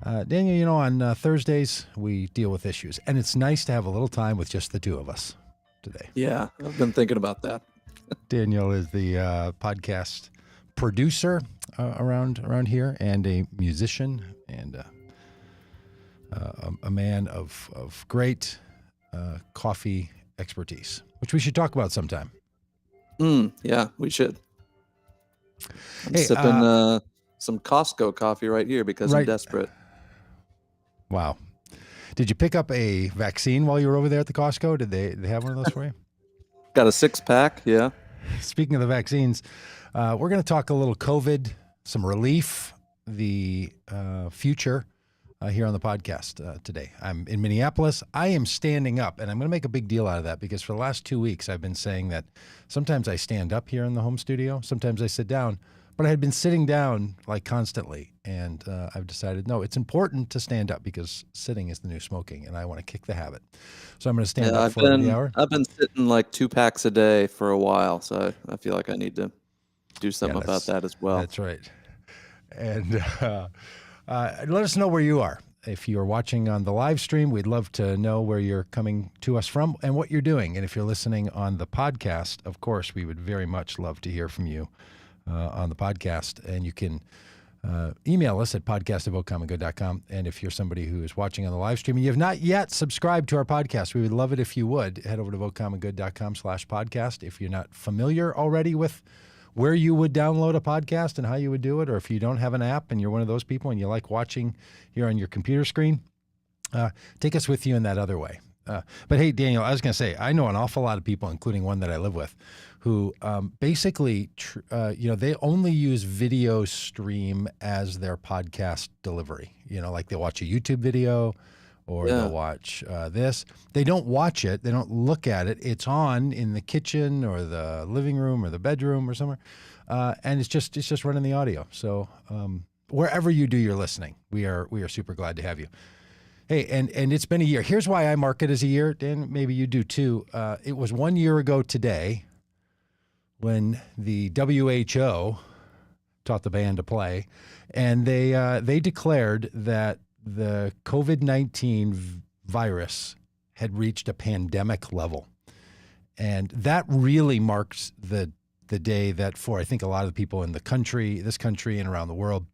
Daniel, on Thursdays we deal with issues, and it's nice to have a little time with just the two of us today. Yeah, I've been thinking about that. Daniel is the podcast producer around here, and a musician, and a man of great coffee expertise, which we should talk about sometime. Yeah, we should. I'm Hey, sipping some Costco coffee right here because I'm desperate. Wow. Did you pick up a vaccine while you were over there at the Costco? Did they have one of those for you? Got a 6-pack, yeah. Speaking of the vaccines, we're going to talk a little COVID, some relief, the future here on the podcast today. I'm in Minneapolis. I am standing up, and I'm going to make a big deal out of that because for the last 2 weeks, I've been saying that sometimes I stand up here in the home studio, sometimes I sit down, but I had been sitting down like constantly, and I've decided, no, it's important to stand up because sitting is the new smoking, and I want to kick the habit. So I'm going to stand up for the hour. I've been sitting like 2 packs a day for a while, so I feel like I need to do something about that as well. That's right. And let us know where you are. If you're watching on the live stream, we'd love to know where you're coming to us from and what you're doing. And if you're listening on the podcast, of course, we would very much love to hear from you on the podcast. And you can email us at podcast@votecommongood.com. And if you're somebody who is watching on the live stream and you have not yet subscribed to our podcast, we would love it if you would. Head over to votecommongood.com/podcast. If you're not familiar already with where you would download a podcast and how you would do it, or if you don't have an app and you're one of those people and you like watching here on your computer screen, take us with you in that other way. But hey, Daniel, I was going to say, I know an awful lot of people, including one that I live with, who basically, they only use video stream as their podcast delivery. Like they watch a YouTube video or they'll watch this. They don't watch it. They don't look at it. It's on in the kitchen or the living room or the bedroom or somewhere. And it's just running the audio. So wherever you do your listening, we are super glad to have you. Hey, and it's been a year. Here's why I mark it as a year, Dan. Maybe you do too. It was 1 year ago today when the WHO taught the band to play, and they declared that the COVID-19 virus had reached a pandemic level. And that really marks the day that for, I think, a lot of the people in this country and around the world,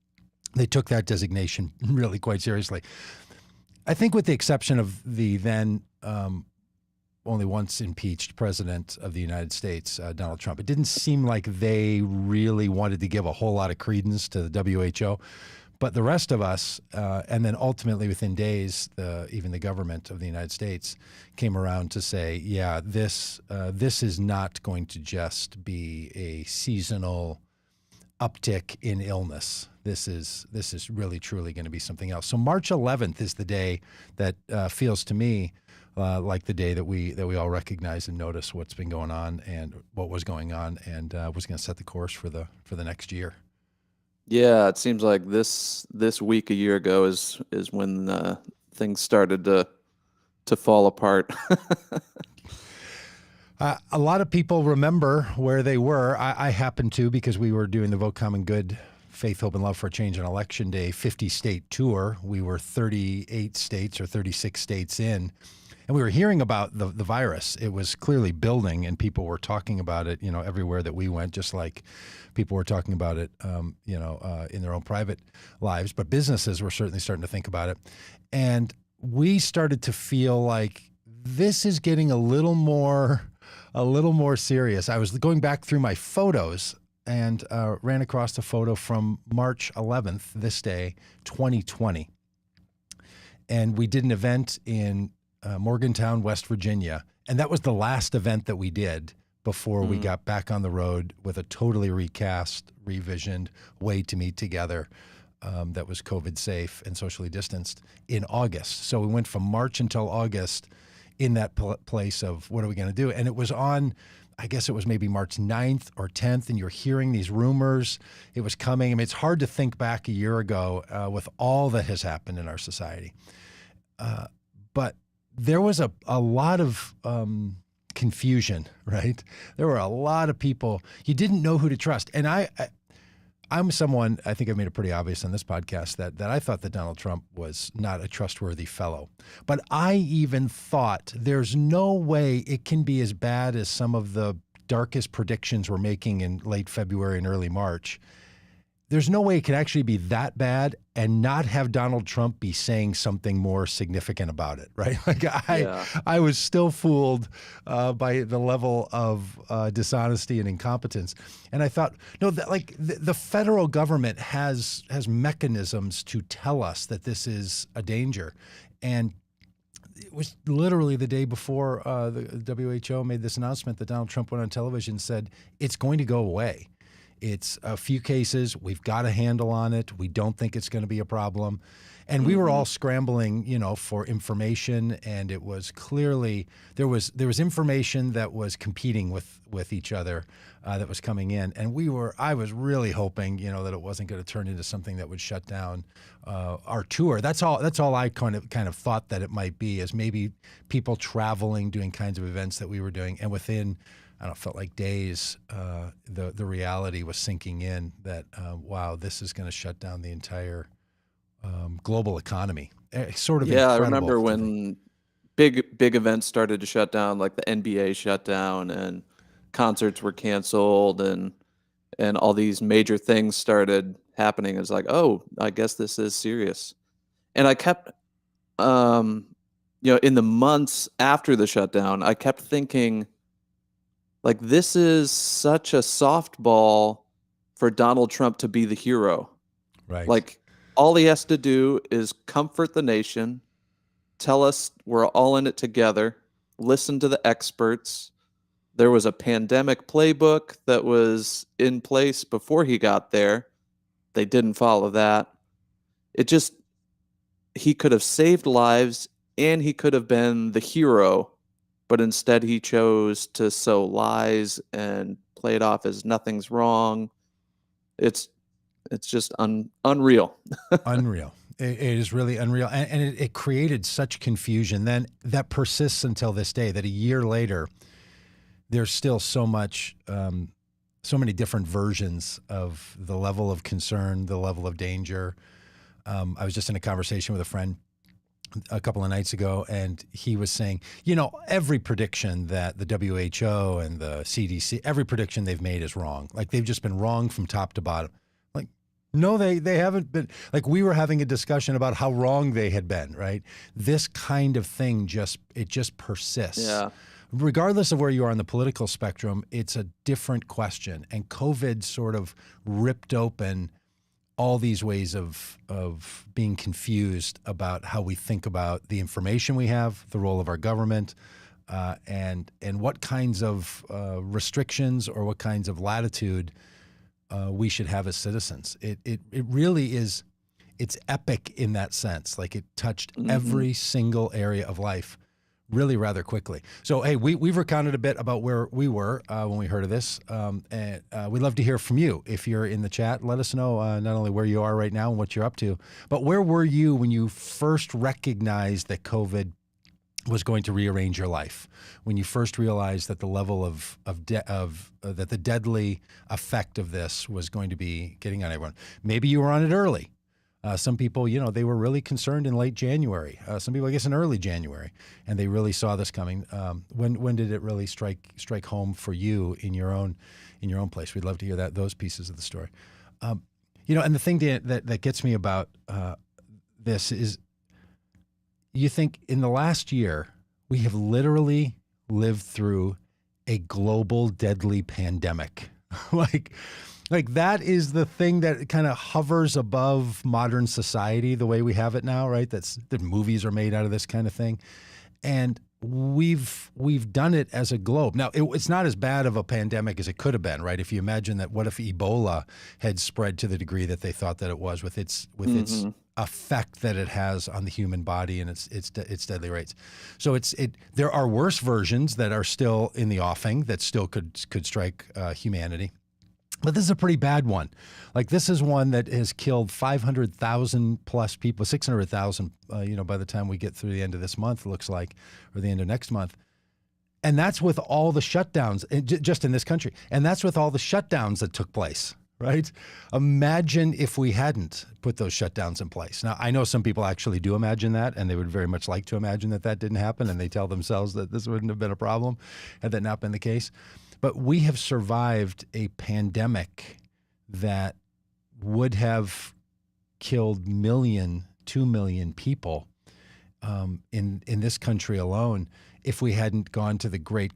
they took that designation really quite seriously. I think with the exception of the then only once impeached president of the United States, Donald Trump, it didn't seem like they really wanted to give a whole lot of credence to the WHO. But the rest of us, and then ultimately within days, even the government of the United States came around to say, yeah, this is not going to just be a seasonal uptick in illness. This is really truly going to be something else. So March 11th is the day that feels to me like the day that we all recognize and notice what's been going on and what was going on, and was going to set the course for the next year. Yeah, it seems like this week a year ago is when things started to fall apart. A lot of people remember where they were. I happen to, because we were doing the Vote Common Good, Faith, Hope, and Love for a Change on Election Day 50-state tour. We were 38 states or 36 states in, and we were hearing about the virus. It was clearly building, and people were talking about it, everywhere that we went, just like people were talking about it, in their own private lives. But businesses were certainly starting to think about it. And we started to feel like this is getting a little more serious. I was going back through my photos and ran across a photo from March 11th, this day, 2020. And we did an event in Morgantown, West Virginia. And that was the last event that we did before we got back on the road with a totally recast, revisioned way to meet together that was COVID safe and socially distanced in August. So we went from March until August in that place of what are we going to do? And it was on, I guess it was maybe March 9th or 10th, and you're hearing these rumors. It was coming. I mean, it's hard to think back a year ago with all that has happened in our society. But there was a lot of confusion, right? There were a lot of people. You didn't know who to trust. And I'm someone, I think I've made it pretty obvious on this podcast that I thought that Donald Trump was not a trustworthy fellow. But I even thought there's no way it can be as bad as some of the darkest predictions we're making in late February and early March. There's no way it could actually be that bad and not have Donald Trump be saying something more significant about it, right? Like I was still fooled by the level of dishonesty and incompetence, and I thought, no, that like the federal government has mechanisms to tell us that this is a danger, and it was literally the day before the WHO made this announcement that Donald Trump went on television and said it's going to go away. It's a few cases. We've got a handle on it. We don't think it's going to be a problem. And we were all scrambling, for information. And it was clearly there was information that was competing with each other that was coming in. And I was really hoping, that it wasn't going to turn into something that would shut down our tour. That's all I kind of thought that it might be, is maybe people traveling, doing kinds of events that we were doing. And within, I don't know, felt like days, the reality was sinking in that, wow, this is going to shut down the entire global economy. It's sort of Yeah, I incredible remember to when big events started to shut down, like the NBA shut down and concerts were canceled and all these major things started happening. It's like, oh, I guess this is serious. And I kept, in the months after the shutdown, I kept thinking, like, this is such a softball for Donald Trump to be the hero. Right. Like, all he has to do is comfort the nation, tell us we're all in it together, listen to the experts. There was a pandemic playbook that was in place before he got there. They didn't follow that. He could have saved lives and he could have been the hero. But instead, he chose to sow lies and play it off as nothing's wrong. It's just unreal. Unreal. It is really unreal. And it created such confusion then that persists until this day, that a year later, there's still so many different versions of the level of concern, the level of danger. I was just in a conversation with a friend a couple of nights ago, and he was saying, every prediction that the WHO and the CDC, every prediction they've made is wrong. Like, they've just been wrong from top to bottom. Like, no, they haven't been. Like, we were having a discussion about how wrong they had been, right? This kind of thing just persists. Yeah. Regardless of where you are on the political spectrum, it's a different question. And COVID sort of ripped open all these ways of being confused about how we think about the information we have, the role of our government, and what kinds of restrictions or what kinds of latitude we should have as citizens. It really is, it's epic in that sense. Like, it touched every single area of life really rather quickly. So, hey, we've recounted a bit about where we were when we heard of this, and we'd love to hear from you. If you're in the chat, let us know not only where you are right now and what you're up to, but where were you when you first recognized that COVID was going to rearrange your life, when you first realized that the level that the deadly effect of this was going to be getting on everyone. Maybe you were on it early. Some people, they were really concerned in late January. Some people, I guess, in early January, and they really saw this coming. When did it really strike home for you in your own place? We'd love to hear those pieces of the story. And the thing that gets me about this is, you think in the last year we have literally lived through a global deadly pandemic, Like, that is the thing that kind of hovers above modern society the way we have it now, right? That movies are made out of this kind of thing. And we've done it as a globe. Now, it's not as bad of a pandemic as it could have been, right? If you imagine that, what if Ebola had spread to the degree that they thought that it was, with its effect that it has on the human body and its deadly rates. So there are worse versions that are still in the offing that still could strike humanity. But this is a pretty bad one. Like, this is one that has killed 500,000 plus people, 600,000, by the time we get through the end of this month, it looks like, or the end of next month. And that's with all the shutdowns just in this country. And that's with all the shutdowns that took place, right? Imagine if we hadn't put those shutdowns in place. Now, I know some people actually do imagine that, and they would very much like to imagine that that didn't happen, and they tell themselves that this wouldn't have been a problem had that not been the case. But we have survived a pandemic that would have killed 2 million people in this country alone if we hadn't gone to the great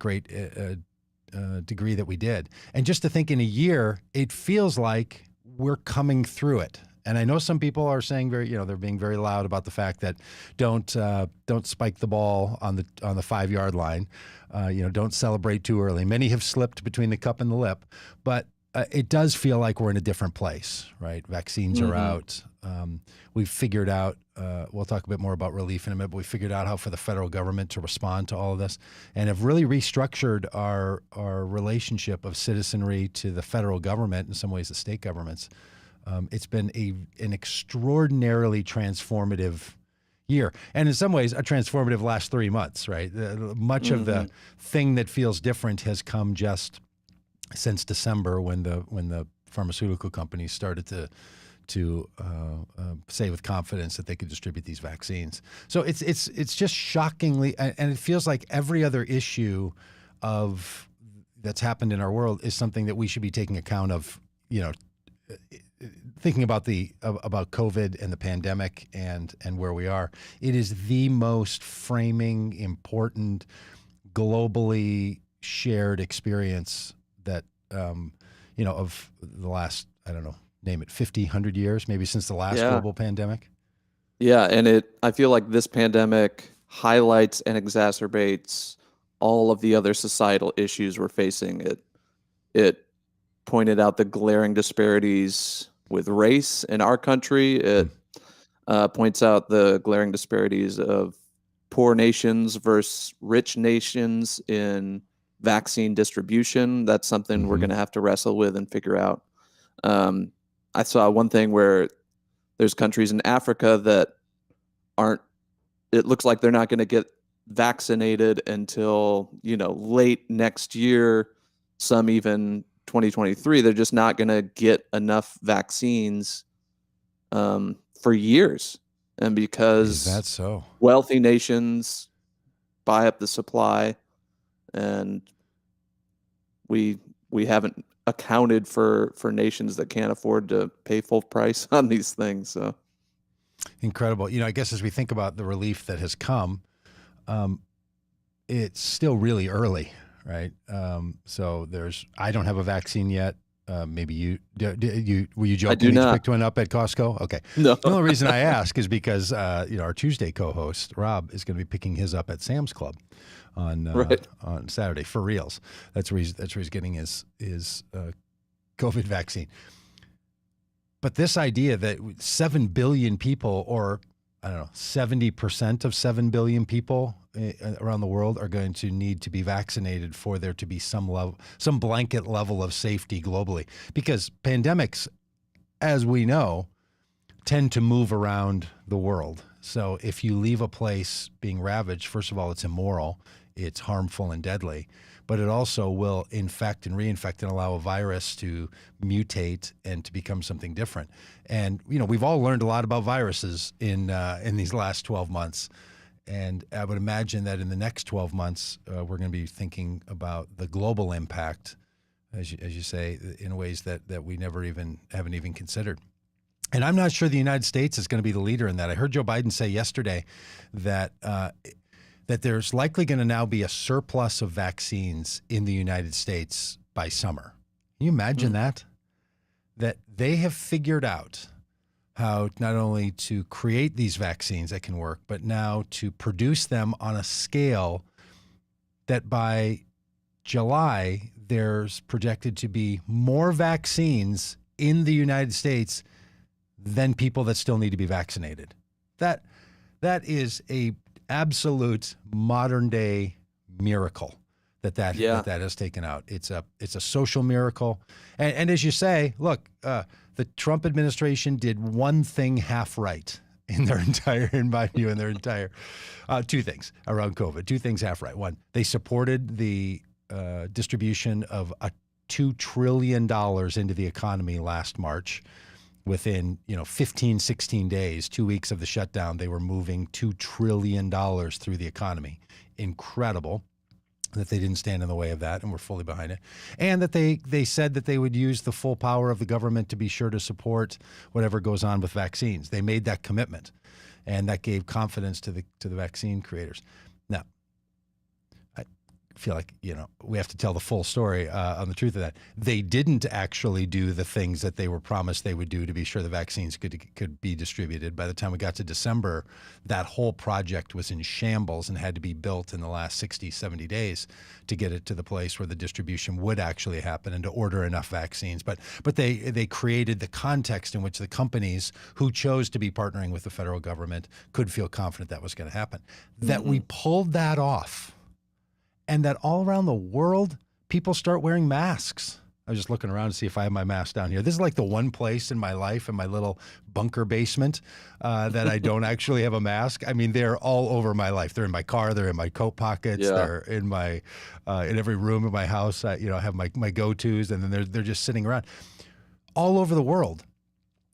degree that we did. And just to think in a year, it feels like we're coming through it. And I know some people are saying they're being very loud about the fact that don't spike the ball on the 5-yard line. Don't celebrate too early. Many have slipped between the cup and the lip, but it does feel like we're in a different place, right? Vaccines are out. We've figured out, we'll talk a bit more about relief in a minute, but we figured out how for the federal government to respond to all of this and have really restructured our relationship of citizenry to the federal government, in some ways the state governments. It's been an extraordinarily transformative year. And in some ways, a transformative last 3 months, right? Much of the thing that feels different has come just since December when the pharmaceutical companies started to say with confidence that they could distribute these vaccines. So it's just shockingly, and it feels like every other issue that's happened in our world is something that we should be taking account of, thinking about about COVID and the pandemic and where we are. It is the most framing, important, globally shared experience that of the last, I don't know, name it 50, 100 years, maybe since the last global pandemic. Yeah, and I feel like this pandemic highlights and exacerbates all of the other societal issues we're facing. It pointed out the glaring disparities with race in our country. It points out the glaring disparities of poor nations versus rich nations in vaccine distribution. That's something we're going to have to wrestle with and figure out. I saw one thing where there's countries in Africa that it looks like they're not going to get vaccinated until, late next year, some even 2023. They're just not going to get enough vaccines for years. And because Is that so? Wealthy nations buy up the supply, and we haven't accounted for nations that can't afford to pay full price on these things. So incredible. I guess as we think about the relief that has come, it's still really early, right? So I don't have a vaccine yet. Maybe you were you joking? I do not. You picked one up at Costco? Okay. No. The only reason I ask is because our Tuesday co-host Rob is going to be picking his up at Sam's Club on Saturday for reals. That's where he's getting his COVID vaccine. But this idea that 7 billion people, or I don't know, 70% of 7 billion people around the world are going to need to be vaccinated for there to be some blanket level of safety globally. Because pandemics, as we know, tend to move around the world. So if you leave a place being ravaged, first of all, it's immoral, it's harmful and deadly, but it also will infect and reinfect and allow a virus to mutate and to become something different. And, we've all learned a lot about viruses in these last 12 months. And I would imagine that in the next 12 months, we're going to be thinking about the global impact, as you say, in ways that we haven't even considered. And I'm not sure the United States is going to be the leader in that. I heard Joe Biden say yesterday that there's likely going to now be a surplus of vaccines in the United States by summer. Can you imagine that? That they have figured out how not only to create these vaccines that can work, but now to produce them on a scale that by July, there's projected to be more vaccines in the United States than people that still need to be vaccinated. That is a absolute modern day miracle that has taken out. It's a social miracle. And as you say, look, the Trump administration did one thing half right in their entire two things around COVID, two things half right. One, they supported the distribution of $2 trillion into the economy last March. Within 15, 16 days, 2 weeks of the shutdown, they were moving $2 trillion through the economy. Incredible that they didn't stand in the way of that, and we're fully behind it. And that they said that they would use the full power of the government to be sure to support whatever goes on with vaccines. They made that commitment, and that gave confidence to the vaccine creators. Now, I feel like we have to tell the full story on the truth of that. They didn't actually do the things that they were promised they would do to be sure the vaccines could be distributed. By the time we got to December, that whole project was in shambles and had to be built in the last 60, 70 days to get it to the place where the distribution would actually happen and to order enough vaccines. But they created the context in which the companies who chose to be partnering with the federal government could feel confident that was going to happen. That we pulled that off. And that all around the world, people start wearing masks. I was just looking around to see if I have my mask down here. This is like the one place in my life, in my little bunker basement, that I don't actually have a mask. I mean, they're all over my life. They're in my car. They're in my coat pockets. Yeah. They're in my in every room of my house. I have my go-tos, and then they're just sitting around. All over the world,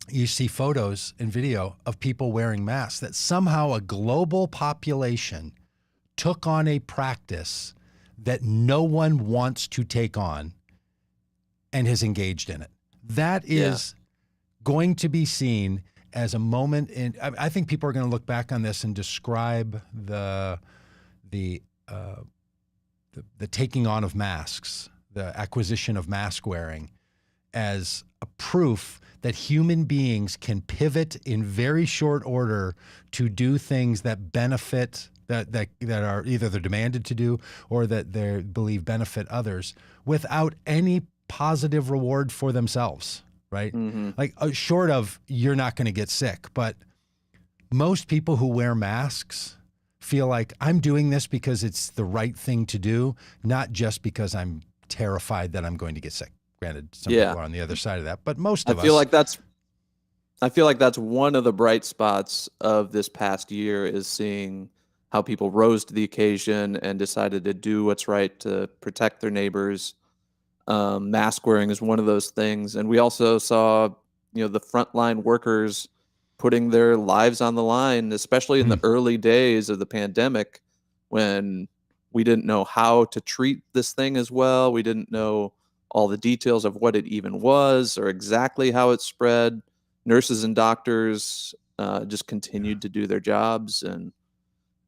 you see photos and video of people wearing masks. That somehow a global population took on a practice that no one wants to take on and has engaged in it. That is going to be seen as a moment in, I think people are going to look back on this and describe the taking on of masks, the acquisition of mask wearing, as a proof that human beings can pivot in very short order to do things that benefit that are either they're demanded to do or that they believe benefit others without any positive reward for themselves, right? Like short of you're not going to get sick, but most people who wear masks feel like I'm doing this because it's the right thing to do, not just because I'm terrified that I'm going to get sick. Granted, some people are on the other side of that, but most of us. I feel like that's one of the bright spots of this past year is seeing how people rose to the occasion and decided to do what's right to protect their neighbors. Mask wearing is one of those things. And we also saw, the frontline workers putting their lives on the line, especially in the early days of the pandemic when we didn't know how to treat this thing as well. We didn't know all the details of what it even was or exactly how it spread. Nurses and doctors just continued to do their jobs.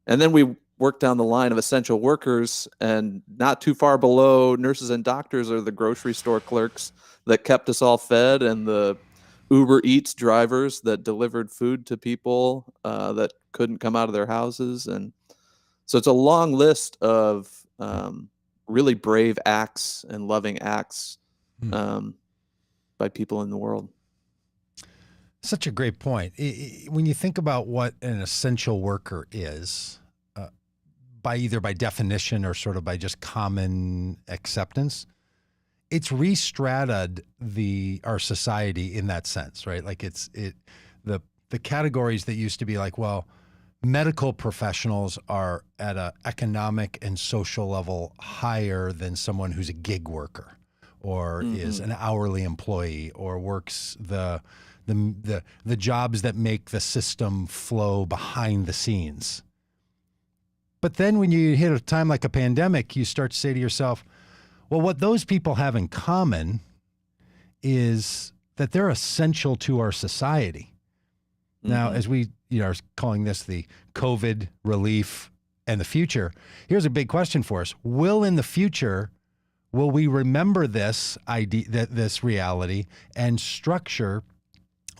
And then we worked down the line of essential workers, and not too far below nurses and doctors are the grocery store clerks that kept us all fed and the Uber Eats drivers that delivered food to people that couldn't come out of their houses. And so it's a long list of really brave acts and loving acts by people in the world. Such a great point. When you think about what an essential worker is, either by definition or sort of by just common acceptance, it's re-strataed our society in that sense, right? Like the categories that used to be like, well, medical professionals are at an economic and social level higher than someone who's a gig worker or is an hourly employee or works the jobs that make the system flow behind the scenes. But then when you hit a time like a pandemic, you start to say to yourself, well, what those people have in common is that they're essential to our society. Now, as we are calling this the COVID relief and the future, here's a big question for us. In the future, will we remember this idea, this reality, and structure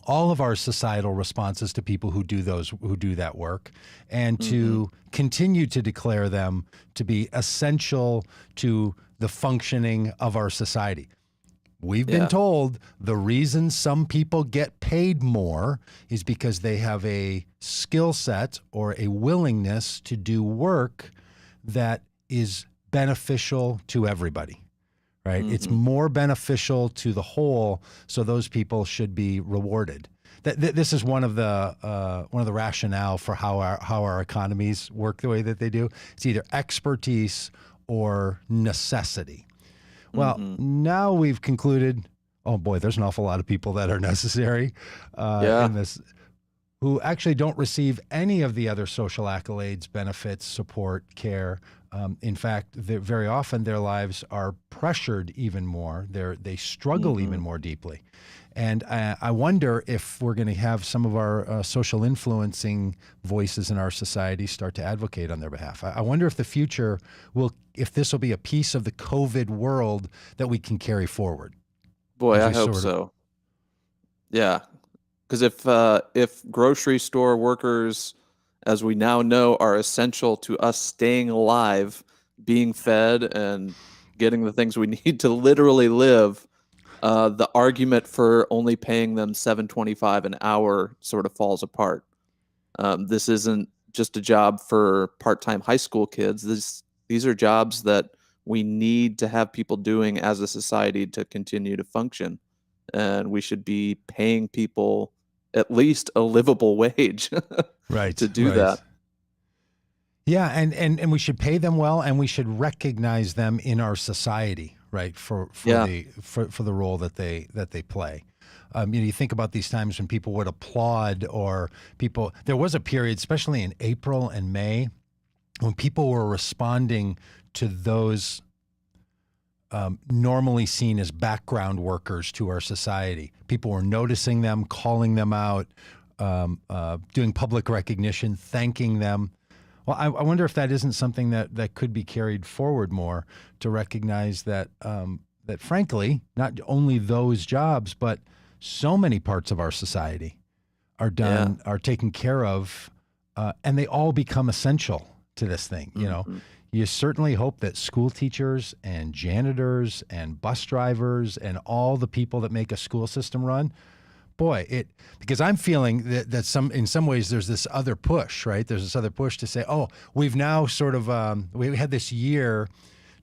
all of our societal responses to people who do that work, and to continue to declare them to be essential to the functioning of our society? We've been told the reason some people get paid more is because they have a skill set or a willingness to do work that is beneficial to everybody. Right? It's more beneficial to the whole, so those people should be rewarded. This is one of the rationale for how our economies work the way that they do. It's either expertise or necessity. Well, Hmm. now we've concluded, oh boy, there's an awful lot of people that are necessary Yeah. in this who actually don't receive any of the other social accolades, benefits, support, care. In fact, very often their lives are pressured even more. They struggle Hmm. even more deeply. And I wonder if we're going to have some of our social influencing voices in our society start to advocate on their behalf. I wonder if the future if this will be a piece of the COVID world that we can carry forward Boy, as I we hope sort of. so. Yeah, because if grocery store workers, as we now know, are essential to us staying alive, being fed, and getting the things we need to literally live, the argument for only paying them 7.25 an hour sort of falls apart. This isn't just a job for part-time high school kids. These are jobs that we need to have people doing as a society to continue to function, and we should be paying people at least a livable wage to Right, do that. right. Yeah, and we should pay them well, and we should recognize them in our society, right? Yeah. For the role that they play. You think about these times when people would applaud, or people. There was a period, especially in April and May, when people were responding to those normally seen as background workers to our society. People were noticing them, calling them out, doing public recognition, thanking them. Well, I wonder if that isn't something that could be carried forward more, to recognize that that frankly, not only those jobs, but so many parts of our society Yeah. are taken care of, and they all become essential to this thing. Mhm. You certainly hope that school teachers and janitors and bus drivers and all the people that make a school system run, boy, because I'm feeling that in some ways there's this other push, right? There's this other push to say, oh, we've now sort of we had this year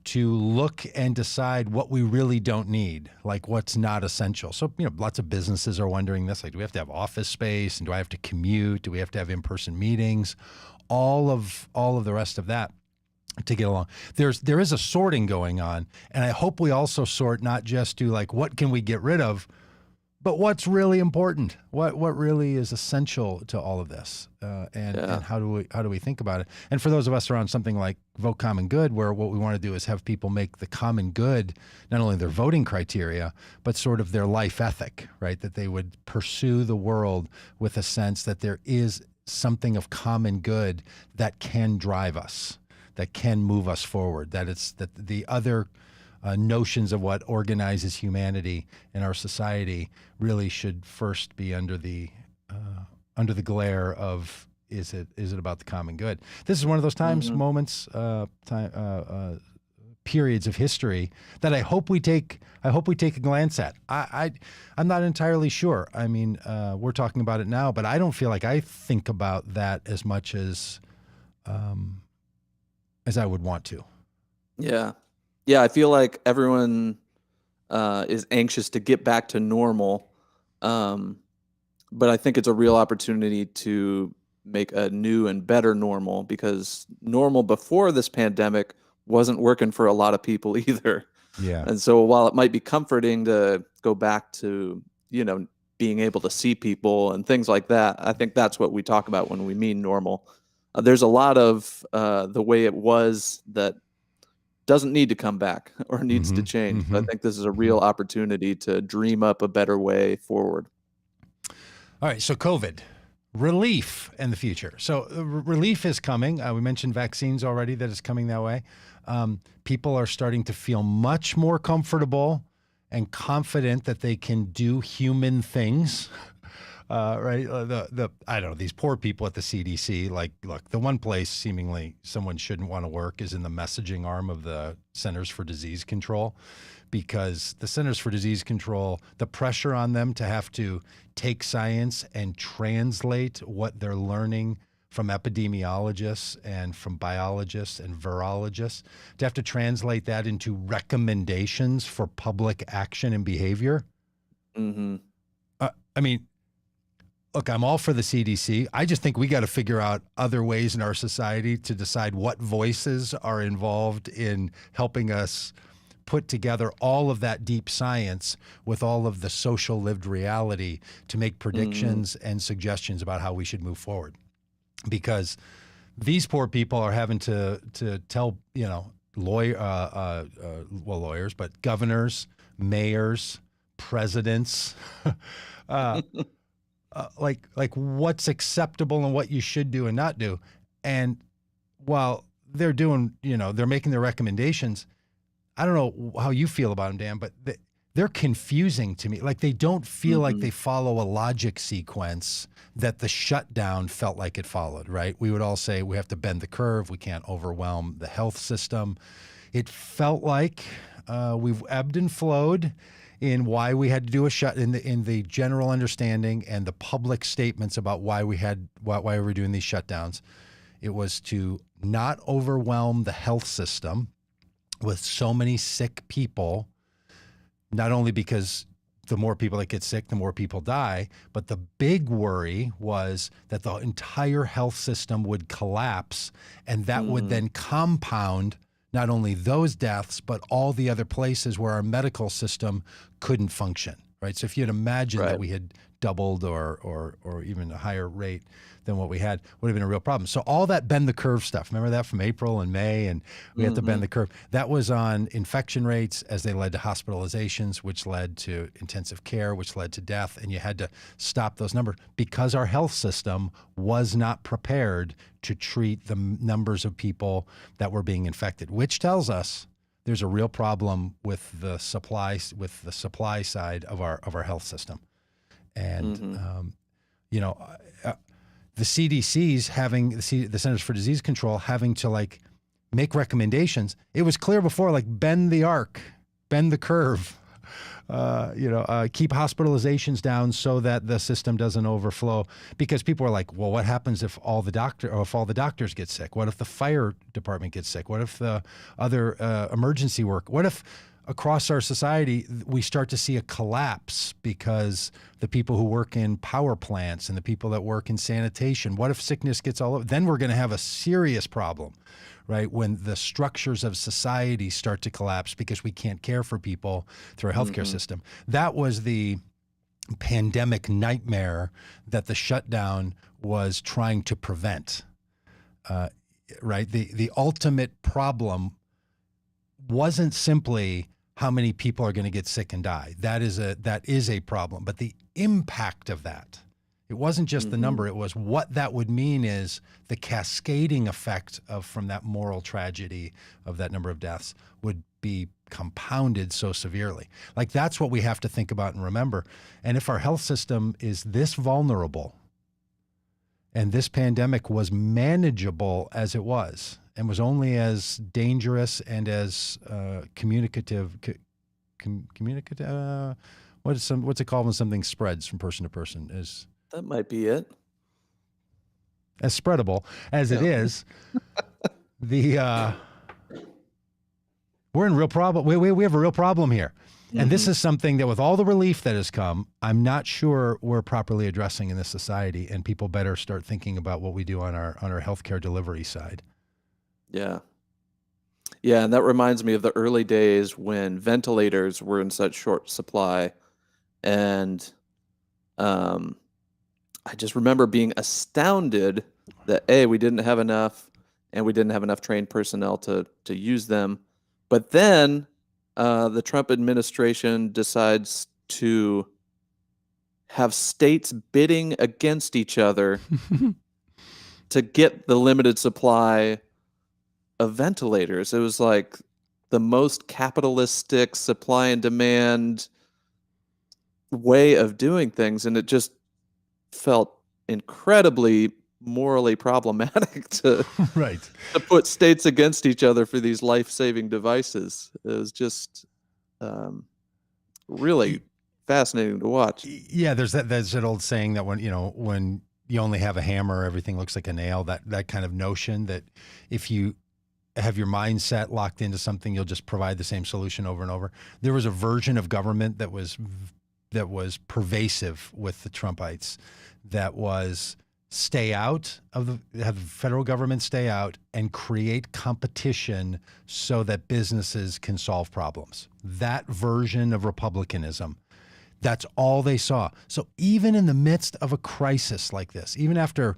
to look and decide what we really don't need, like what's not essential. So, lots of businesses are wondering this, like, do we have to have office space, and do I have to commute? Do we have to have in-person meetings? All of the rest of that to get along. There is a sorting going on, and I hope we also sort not just to like what can we get rid of, but what's really important, what really is essential to all of this, and Yeah. how do we think about it? And for those of us around something like Vote Common Good, where what we want to do is have people make the common good not only their voting criteria, but sort of their life ethic, right? That they would pursue the world with a sense that there is something of common good that can drive us, that can move us forward. That the other notions of what organizes humanity in our society really should first be under the glare of, is it about the common good? This is one of those times, Mhm. moments, periods of history that I hope we take a glance at. I'm not entirely sure. I mean, we're talking about it now, but I don't feel like I think about that as much as I would want to. Yeah. Yeah, I feel like everyone, is anxious to get back to normal, um, but I think it's a real opportunity to make a new and better normal, because normal before this pandemic wasn't working for a lot of people either. Yeah. And so while it might be comforting to go back to, being able to see people and things like that, I think that's what we talk about when we mean normal. There's a lot of the way it was that doesn't need to come back or needs to Mm-hmm. change. So I Mm-hmm. think this is a Mm-hmm. real opportunity to dream up a better way forward. All right, so COVID, relief in the future. So relief is coming. We mentioned vaccines already, that is coming that way. People are starting to feel much more comfortable and confident that they can do human things. Right? I don't know, these poor people at the CDC. Like, look, the one place seemingly someone shouldn't want to work is in the messaging arm of the Centers for Disease Control, because the Centers for Disease Control, the pressure on them to have to take science and translate what they're learning from epidemiologists and from biologists and virologists, to have to translate that into recommendations for public action and behavior. Mhm. I mean, look, I'm all for the CDC. I just think we got to figure out other ways in our society to decide what voices are involved in helping us put together all of that deep science with all of the social lived reality to make predictions and suggestions about how we should move forward. Because these poor people are having to tell, lawyers, but governors, mayors, presidents, like what's acceptable and what you should do and not do. And while they're doing, they're making their recommendations, I don't know how you feel about them, Dan, but they're confusing to me. Like they don't feel like they follow a logic sequence that the shutdown felt like it followed, right? We would all say we have to bend the curve. We can't overwhelm the health system. It felt like we've ebbed and flowed in why we had to do a in the general understanding and the public statements about why we were doing these shutdowns. It was to not overwhelm the health system with so many sick people, not only because the more people that get sick, the more people die, but the big worry was that the entire health system would collapse, and that would then compound not only those deaths, but all the other places where our medical system couldn't function, right? So if you'd imagine that we had doubled or even a higher rate than what we had, would have been a real problem. So all that bend the curve stuff, remember that from April and May, and we had to bend the curve. That was on infection rates as they led to hospitalizations, which led to intensive care, which led to death, and you had to stop those numbers because our health system was not prepared to treat the numbers of people that were being infected, which tells us there's a real problem with the supply side of our health system. And the CDC's the Centers for Disease Control having to make recommendations. It was clear before, bend the arc, bend the curve, keep hospitalizations down so that the system doesn't overflow. Because people are like, well, what happens if all the doctors get sick? What if the fire department gets sick? What if the other emergency work? What if across our society, we start to see a collapse because the people who work in power plants and the people that work in sanitation, what if sickness gets all over? Then we're going to have a serious problem, right? When the structures of society start to collapse because we can't care for people through our healthcare system. That was the pandemic nightmare that the shutdown was trying to prevent, right? The ultimate problem wasn't simply how many people are going to get sick and die. That is a problem. But the impact of that, it wasn't just the number, it was what that would mean is the cascading effect from that moral tragedy of that number of deaths would be compounded so severely. That's what we have to think about and remember. And if our health system is this vulnerable and this pandemic was manageable as it was, and was only as dangerous and as communicative. What's it called when something spreads from person to person? That might be it. As spreadable as it is, we're in real problem. We have a real problem here, and this is something that, with all the relief that has come, I'm not sure we're properly addressing in this society, and people better start thinking about what we do on our healthcare delivery side. Yeah. Yeah, and that reminds me of the early days when ventilators were in such short supply. And I just remember being astounded that, A, we didn't have enough, and we didn't have enough trained personnel to use them. But then the Trump administration decides to have states bidding against each other to get the limited supply of ventilators. It was like the most capitalistic supply and demand way of doing things, and it just felt incredibly morally problematic to put states against each other for these life-saving devices. It was just really fascinating to watch. Yeah, there's that old saying that when you only have a hammer, everything looks like a nail. That kind of notion that if you have your mindset locked into something, you'll just provide the same solution over and over. There was a version of government that was pervasive with the Trumpites that was stay out of have the federal government stay out and create competition so that businesses can solve problems. That version of republicanism, that's all they saw. So even in the midst of a crisis like this, even after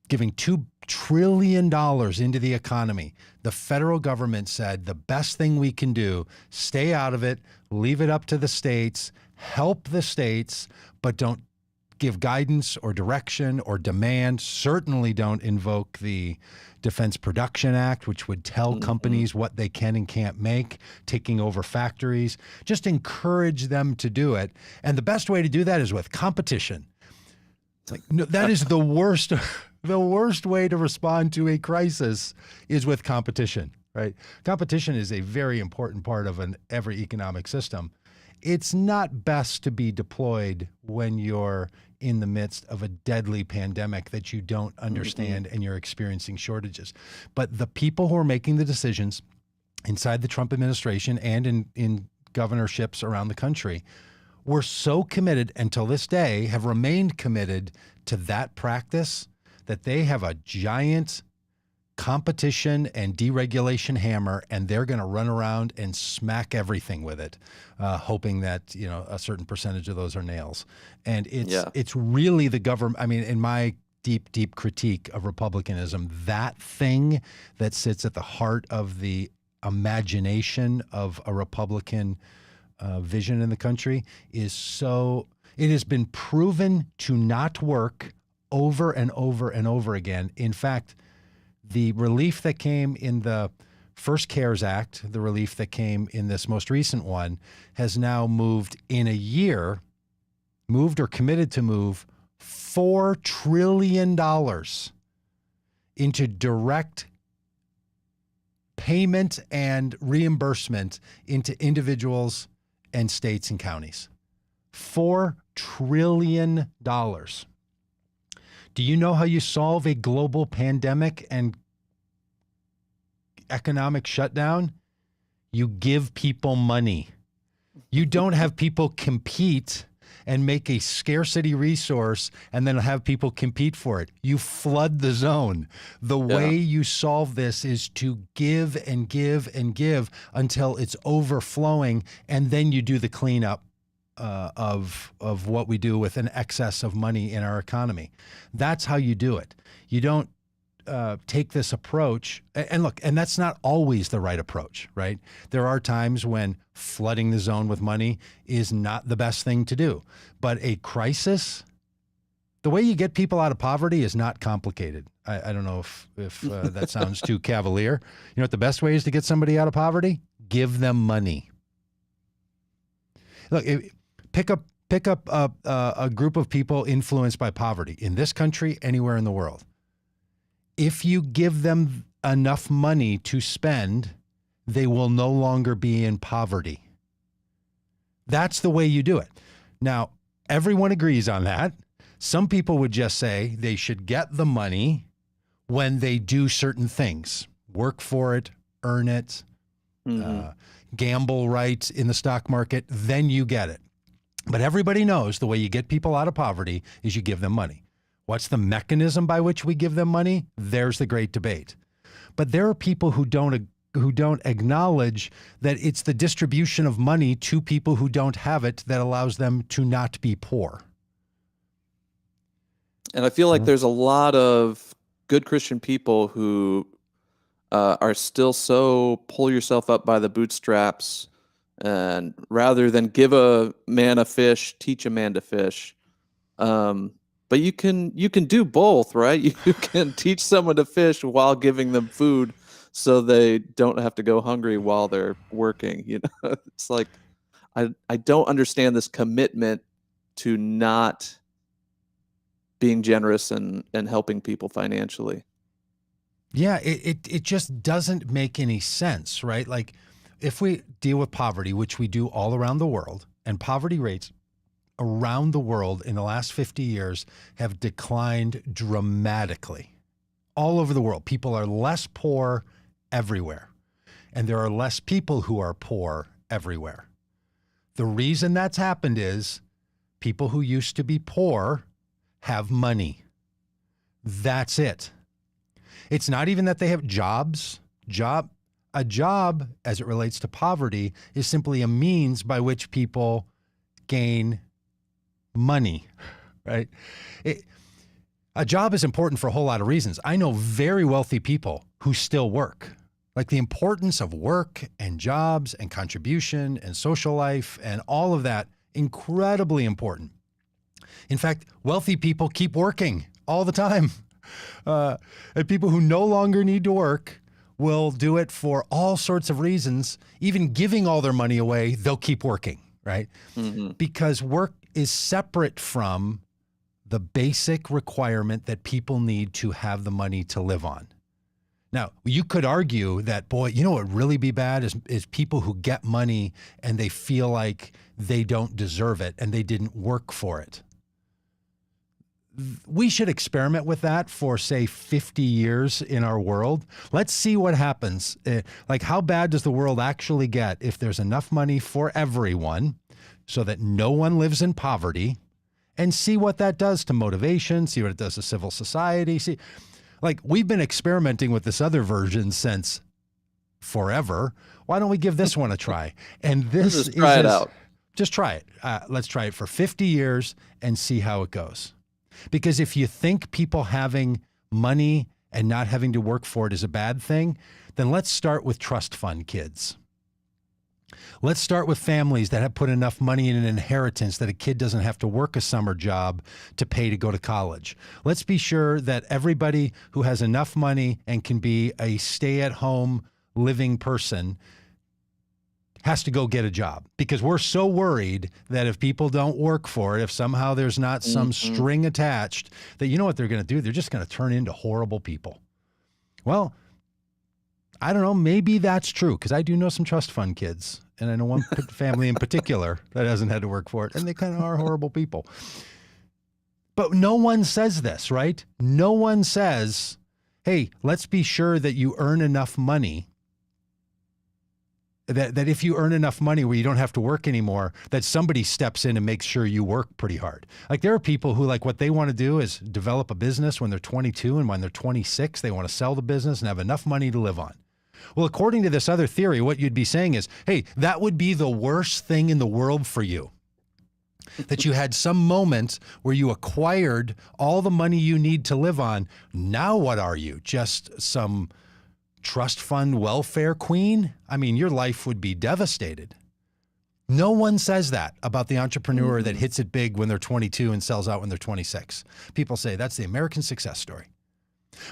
giving $2 trillion into the economy, the federal government said the best thing we can do, stay out of it, leave it up to the states, help the states, but don't give guidance or direction or demand. Certainly don't invoke the Defense Production Act, which would tell companies what they can and can't make, taking over factories. Just encourage them to do it. And the best way to do that is with competition. It's like, no, that is the worst. The worst way to respond to a crisis is with competition, right? Competition is a very important part of every economic system. It's not best to be deployed when you're in the midst of a deadly pandemic that you don't understand and you're experiencing shortages. But the people who are making the decisions inside the Trump administration and in governorships around the country were so committed, and till this day have remained committed to that practice, that they have a giant competition and deregulation hammer, and they're going to run around and smack everything with it, hoping that, you know, a certain percentage of those are nails. And it's really the government. I mean, in my deep critique of republicanism, that thing that sits at the heart of the imagination of a Republican vision in the country is so, it has been proven to not work over and over and over again. In fact, the relief that came in the first CARES Act, the relief that came in this most recent one, has now moved in a year, moved or committed to move $4 trillion into direct payment and reimbursement into individuals and states and counties. $4 trillion. Do you know how you solve a global pandemic and economic shutdown? You give people money. You don't have people compete and make a scarcity resource and then have people compete for it. You flood the zone. The way you solve this is to give and give and give until it's overflowing, and then you do the cleanup of what we do with an excess of money in our economy. That's how you do it. You don't take this approach, and look, and that's not always the right approach, right? There are times when flooding the zone with money is not the best thing to do. But a crisis, the way you get people out of poverty is not complicated. I don't know if that sounds too cavalier. You know what the best way is to get somebody out of poverty? Give them money. Look, pick up a group of people influenced by poverty in this country, anywhere in the world. If you give them enough money to spend, they will no longer be in poverty. That's the way you do it. Now, everyone agrees on that. Some people would just say they should get the money when they do certain things, work for it, earn it, gamble right in the stock market, then you get it. But everybody knows the way you get people out of poverty is you give them money. What's the mechanism by which we give them money? There's the great debate. But there are people who don't acknowledge that it's the distribution of money to people who don't have it that allows them to not be poor. And I feel like there's a lot of good Christian people who are still so pull yourself up by the bootstraps, and rather than give a man a fish, teach a man to fish. But you can do both, right? You can teach someone to fish while giving them food so they don't have to go hungry while they're working. You know, it's like I don't understand this commitment to not being generous and helping people financially. Yeah, it just doesn't make any sense, right? Like, if we deal with poverty, which we do all around the world, and poverty rates around the world in the last 50 years have declined dramatically. All over the world, people are less poor everywhere, and there are less people who are poor everywhere. The reason that's happened is people who used to be poor have money. That's it. It's not even that they have jobs. A job, as it relates to poverty, is simply a means by which people gain money, right? A job is important for a whole lot of reasons. I know very wealthy people who still work. Like the importance of work and jobs and contribution and social life and all of that, incredibly important. In fact, wealthy people keep working all the time. And people who no longer need to work will do it for all sorts of reasons. Even giving all their money away, they'll keep working, right? Mm-hmm. Because work is separate from the basic requirement that people need to have the money to live on. Now, you could argue that, boy, you know what would really be bad is people who get money and they feel like they don't deserve it and they didn't work for it. We should experiment with that for, say, 50 years in our world. Let's see what happens. Like, how bad does the world actually get if there's enough money for everyone so that no one lives in poverty, and see what that does to motivation, see what it does to civil society. See, like, we've been experimenting with this other version since forever. Why don't we give this one a try? And this just try it out. Just try it. Let's try it for 50 years and see how it goes. Because if you think people having money and not having to work for it is a bad thing, then let's start with trust fund kids. Let's start with families that have put enough money in an inheritance that a kid doesn't have to work a summer job to pay to go to college. Let's be sure that everybody who has enough money and can be a stay-at-home living person has to go get a job, because we're so worried that if people don't work for it, if somehow there's not some string attached, that you know what they're going to do? They're just going to turn into horrible people. Well, I don't know. Maybe that's true, because I do know some trust fund kids, and I know one family in particular that hasn't had to work for it, and they kind of are horrible people. But no one says this, right? No one says, hey, let's be sure that you earn enough money, that if you earn enough money where you don't have to work anymore, that somebody steps in and makes sure you work pretty hard. Like, there are people who, like, what they want to do is develop a business when they're 22, and when they're 26, they want to sell the business and have enough money to live on. Well, according to this other theory, what you'd be saying is, hey, that would be the worst thing in the world for you. That you had some moment where you acquired all the money you need to live on. Now what are you? Just some trust fund welfare queen? I mean, your life would be devastated. No one says that about the entrepreneur that hits it big when they're 22 and sells out when they're 26. People say that's the American success story.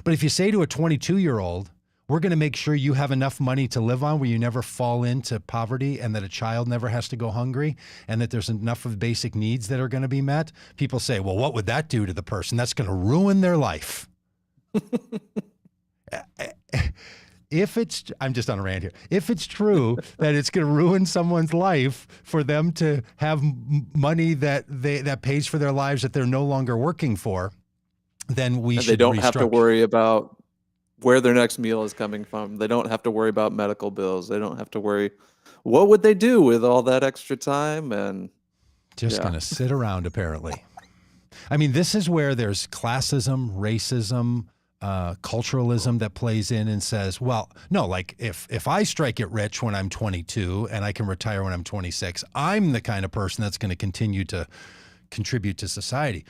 But if you say to a 22-year-old, we're going to make sure you have enough money to live on where you never fall into poverty, and that a child never has to go hungry, and that there's enough of basic needs that are going to be met, people say, well, what would that do to the person? That's going to ruin their life. I'm just on a rant here. If it's true that it's going to ruin someone's life for them to have money that pays for their lives that they're no longer working for, then we should They don't have to worry about where their next meal is coming from. They don't have to worry about medical bills. They don't have to worry, what would they do with all that extra time? And just going to sit around, apparently. I mean, this is where there's classism, racism, culturalism that plays in and says, well, no, like if I strike it rich when I'm 22 and I can retire when I'm 26, I'm the kind of person that's going to continue to contribute to society.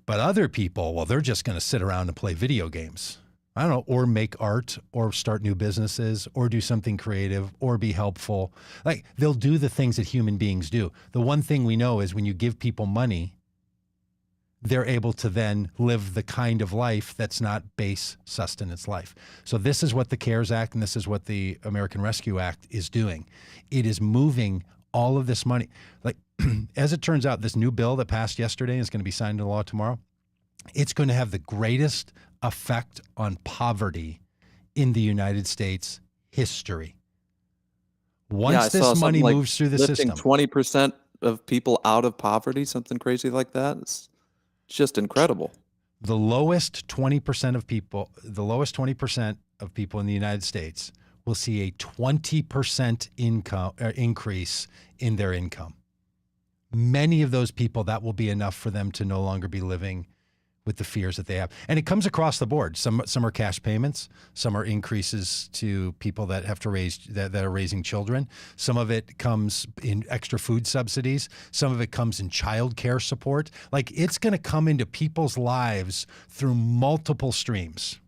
But other people, well, they're just going to sit around and play video games. I don't know, or make art, or start new businesses, or do something creative, or be helpful. Like, they'll do the things that human beings do. The one thing we know is when you give people money, they're able to then live the kind of life that's not base sustenance life. So this is what the CARES Act and this is what the American Rescue Act is doing. It is moving all of this money. Like, as it turns out, this new bill that passed yesterday is going to be signed into law tomorrow. It's going to have the greatest effect on poverty in the United States history. Once this money moves through the system, 20% of people out of poverty, something crazy like that. It's just incredible. The lowest 20% of people in the United States will see a 20% increase in their income. Many of those people, that will be enough for them to no longer be living with the fears that they have. And it comes across the board. Some are cash payments. Some are increases to people that have to raise, that are raising children. Some of it comes in extra food subsidies. Some of it comes in child care support. Like, it's going to come into people's lives through multiple streams.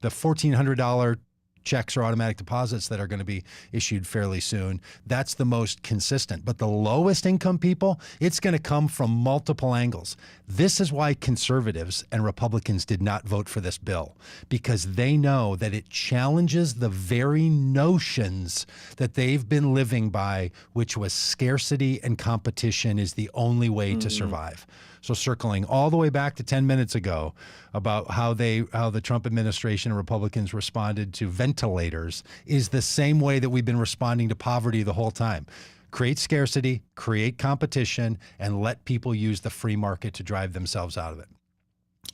The $1,400 checks or automatic deposits that are going to be issued fairly soon, that's the most consistent. But the lowest income people, it's going to come from multiple angles. This is why conservatives and Republicans did not vote for this bill, because they know that it challenges the very notions that they've been living by, which was scarcity and competition is the only way to survive. So circling all the way back to 10 minutes ago about how the Trump administration and Republicans responded to ventilators is the same way that we've been responding to poverty the whole time. Create scarcity, create competition, and let people use the free market to drive themselves out of it.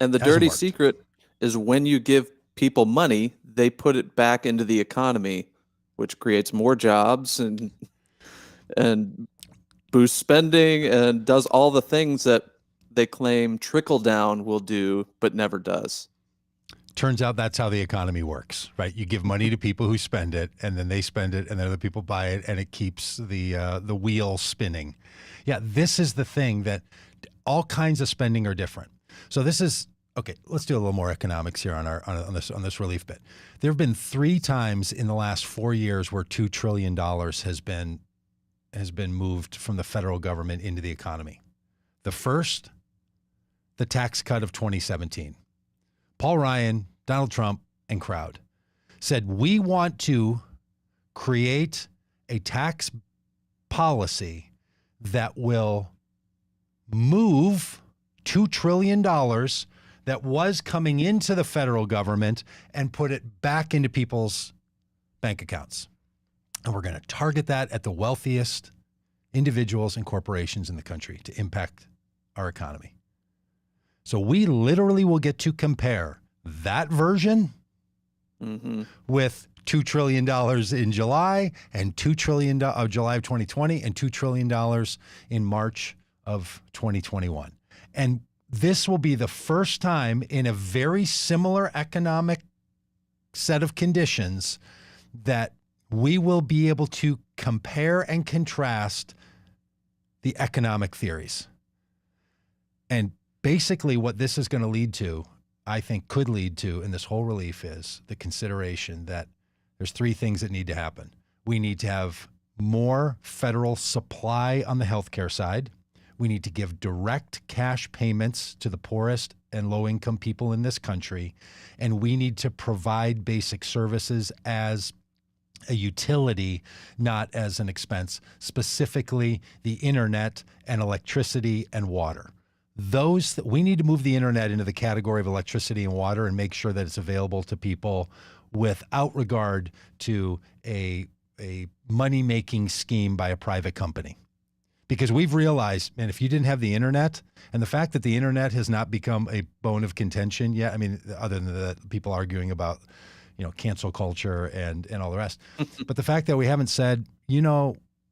And the dirty secret is when you give people money, they put it back into the economy, which creates more jobs and boosts spending and does all the things that they claim trickle down will do, but never does. Turns out that's how the economy works, right? You give money to people who spend it, and then they spend it, and then other people buy it, and it keeps the wheel spinning. Yeah, this is the thing, that all kinds of spending are different. So this is okay. Let's do a little more economics here on this relief bit. There have been 3 times in the last 4 years where $2 trillion has been moved from the federal government into the economy. The first, the tax cut of 2017. Paul Ryan, Donald Trump, and crowd said, we want to create a tax policy that will move $2 trillion that was coming into the federal government and put it back into people's bank accounts. And we're going to target that at the wealthiest individuals and corporations in the country to impact our economy. So we literally will get to compare that version with $2 trillion in July and $2 trillion of July of 2020 and $2 trillion in March of 2021. And this will be the first time in a very similar economic set of conditions that we will be able to compare and contrast the economic theories. And basically what this is going to lead to, I think could lead to in this whole relief, is the consideration that there's 3 things that need to happen. We need to have more federal supply on the healthcare side. We need to give direct cash payments to the poorest and low-income people in this country. And we need to provide basic services as a utility, not as an expense, specifically the internet and electricity and water. We need to move the internet into the category of electricity and water and make sure that it's available to people without regard to a money-making scheme by a private company. Because we've realized, man, if you didn't have the internet, and the fact that the internet has not become a bone of contention yet, I mean, other than that, people arguing about, cancel culture and all the rest. But the fact that we haven't said,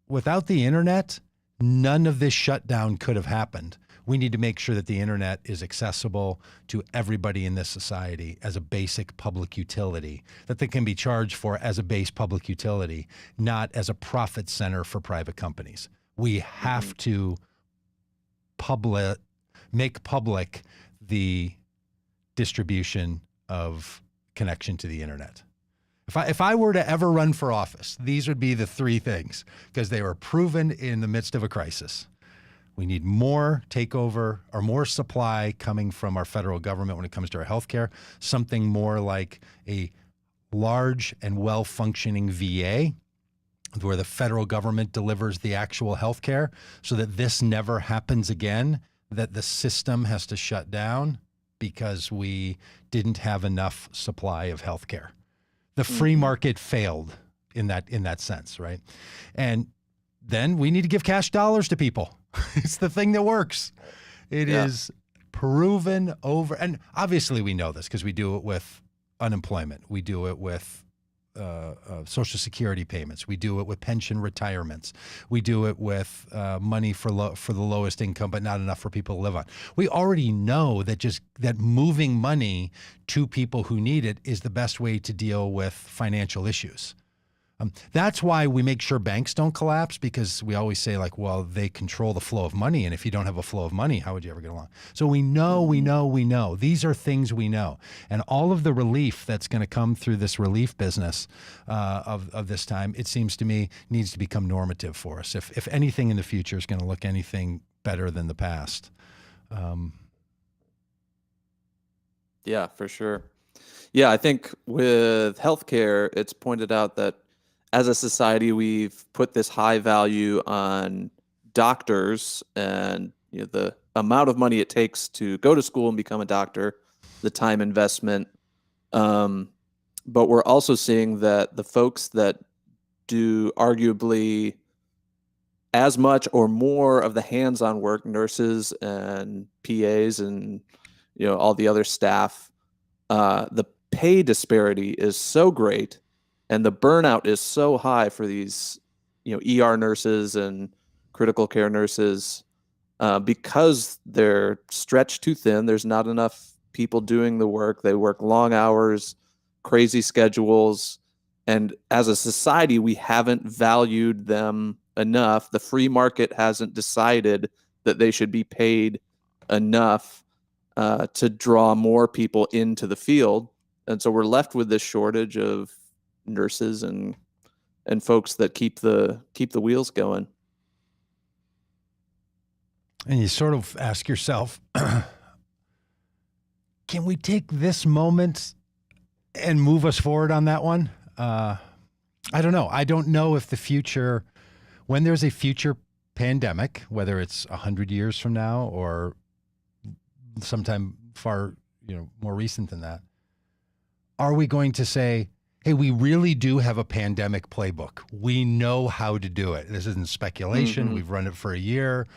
without the internet, none of this shutdown could have happened. We need to make sure that the internet is accessible to everybody in this society as a basic public utility, that they can be charged for as a base public utility, not as a profit center for private companies. We have to make public the distribution of connection to the internet. If I were to ever run for office, these would be the 3 things, because they were proven in the midst of a crisis. We need more takeover or more supply coming from our federal government when it comes to our healthcare, something more like a large and well-functioning VA, where the federal government delivers the actual healthcare, so that this never happens again, that the system has to shut down because we didn't have enough supply of healthcare. The free market failed in that sense, right? And then we need to give cash dollars to people. It's the thing that works. It is proven over. And obviously we know this because we do it with unemployment. We do it with Social Security payments. We do it with pension retirements. We do it with money for the lowest income, but not enough for people to live on. We already know that moving money to people who need it is the best way to deal with financial issues. That's why we make sure banks don't collapse, because we always say, like, well, they control the flow of money. And if you don't have a flow of money, how would you ever get along? So we know. These are things we know. And all of the relief that's going to come through this relief business of this time, it seems to me, needs to become normative for us. If anything in the future is going to look anything better than the past. Yeah, for sure. Yeah, I think with healthcare, it's pointed out that as a society, we've put this high value on doctors and the amount of money it takes to go to school and become a doctor, the time investment. But we're also seeing that the folks that do arguably as much or more of the hands-on work, nurses and PAs and all the other staff, the pay disparity is so great. And the burnout is so high for these, ER nurses and critical care nurses because they're stretched too thin. There's not enough people doing the work. They work long hours, crazy schedules. And as a society, we haven't valued them enough. The free market hasn't decided that they should be paid enough to draw more people into the field. And so we're left with this shortage of nurses and folks that keep the wheels going. And you sort of ask yourself, can we take this moment and move us forward on that one? I don't know. I don't know if the future, when there's a future pandemic, whether it's 100 years from now or sometime far, more recent than that, are we going to say, hey, we really do have a pandemic playbook. We know how to do it. This isn't speculation. Mm-hmm. We've run it for a year.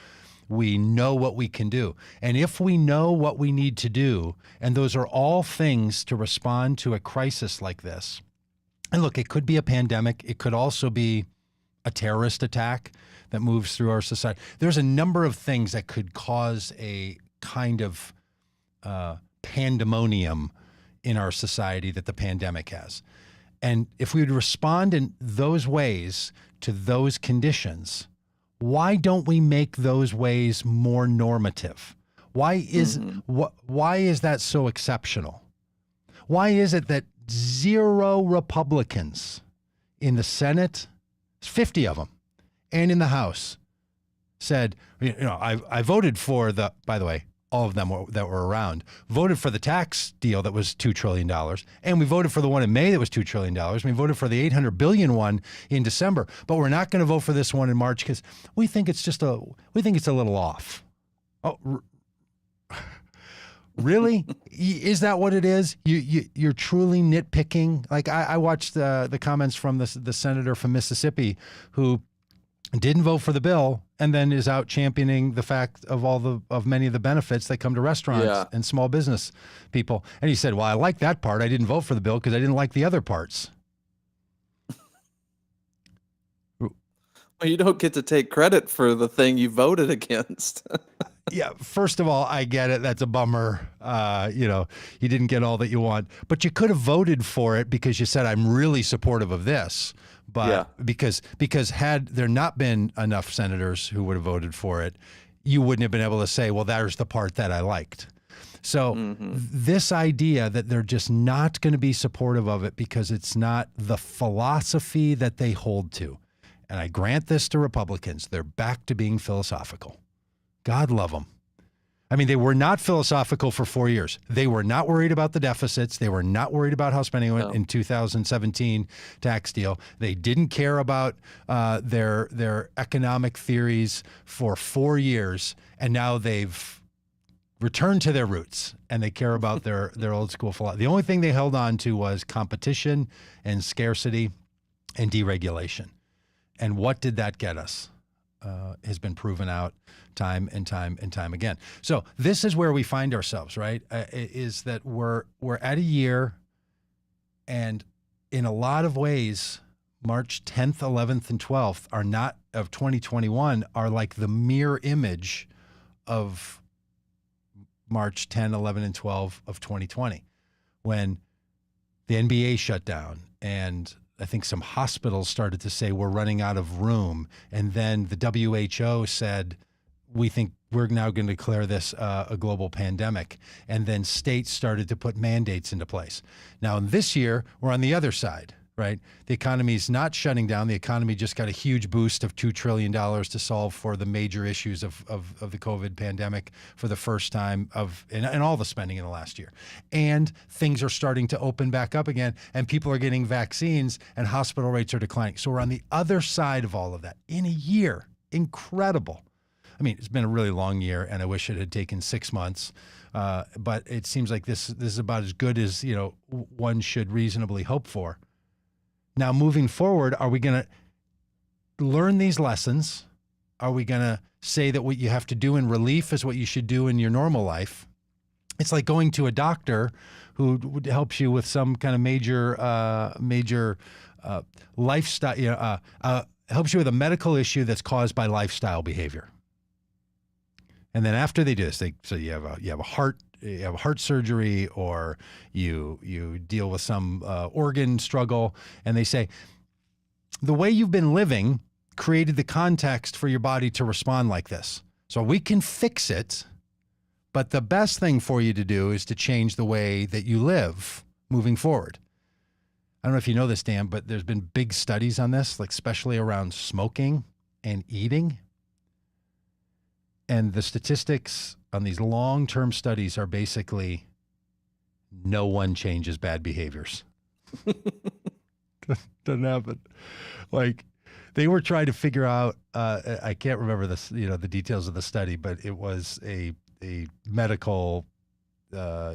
We know what we can do. And if we know what we need to do, and those are all things to respond to a crisis like this, and look, it could be a pandemic. It could also be a terrorist attack that moves through our society. There's a number of things that could cause a kind of pandemonium in our society that the pandemic has. And if we would respond in those ways to those conditions, why don't we make those ways more normative? Why is that so exceptional? Why is it that 0 Republicans in the Senate, 50 of them, and in the House said, I voted for by the way, all of them that were around, voted for the tax deal that was $2 trillion. And we voted for the one in May that was $2 trillion. We voted for the $800 billion one in December, but we're not going to vote for this one in March because we think it's a little off. Oh, really? Is that what it is? You're truly nitpicking? Like I watched the comments from the senator from Mississippi who didn't vote for the bill and then is out championing the fact of many of the benefits that come to restaurants and small business people. And he said, well, I like that part. I didn't vote for the bill because I didn't like the other parts. Well, you don't get to take credit for the thing you voted against. Yeah, first of all, I get it. That's a bummer. You didn't get all that you want, but you could have voted for it because you said, I'm really supportive of this. But because had there not been enough senators who would have voted for it, you wouldn't have been able to say, well, there's the part that I liked. So this idea that they're just not going to be supportive of it because it's not the philosophy that they hold to. And I grant this to Republicans. They're back to being philosophical. God love them. I mean, they were not philosophical for 4 years. They were not worried about the deficits. They were not worried about how spending went in 2017 tax deal. They didn't care about their economic theories for 4 years, and now they've returned to their roots, and they care about their old school philosophy. The only thing they held on to was competition and scarcity and deregulation. And what did that get us? Has been proven out time and time and time again. So this is where we find ourselves, right? Is that we're at a year, and in a lot of ways, March 10th, 11th, and 12th are not of 2021 are like the mirror image of March 10, 11, and 12 of 2020, when the NBA shut down and I think some hospitals started to say we're running out of room. And then the WHO said, we think we're now going to declare this a global pandemic. And then states started to put mandates into place. Now, this year, we're on the other side, right? The economy's not shutting down. The economy just got a huge boost of $2 trillion to solve for the major issues of the COVID pandemic for the first time in all the spending in the last year. And things are starting to open back up again, and people are getting vaccines, and hospital rates are declining. So we're on the other side of all of that in a year. Incredible. I mean, it's been a really long year, and I wish it had taken 6 months. But it seems like this is about as good as, one should reasonably hope for. Now, moving forward, are we going to learn these lessons? Are we going to say that what you have to do in relief is what you should do in your normal life? It's like going to a doctor who helps you with some kind of major lifestyle, helps you with a medical issue that's caused by lifestyle behavior. And then after they do this, so you have a heart surgery, or you deal with some organ struggle, and they say the way you've been living created the context for your body to respond like this. So we can fix it, but the best thing for you to do is to change the way that you live moving forward. I don't know if you know this, Dan, but there's been big studies on this, like especially around smoking and eating. And the statistics on these long-term studies are basically no one changes bad behaviors. Doesn't happen. Like, they were trying to figure out, I can't remember this, the details of the study, but it was a medical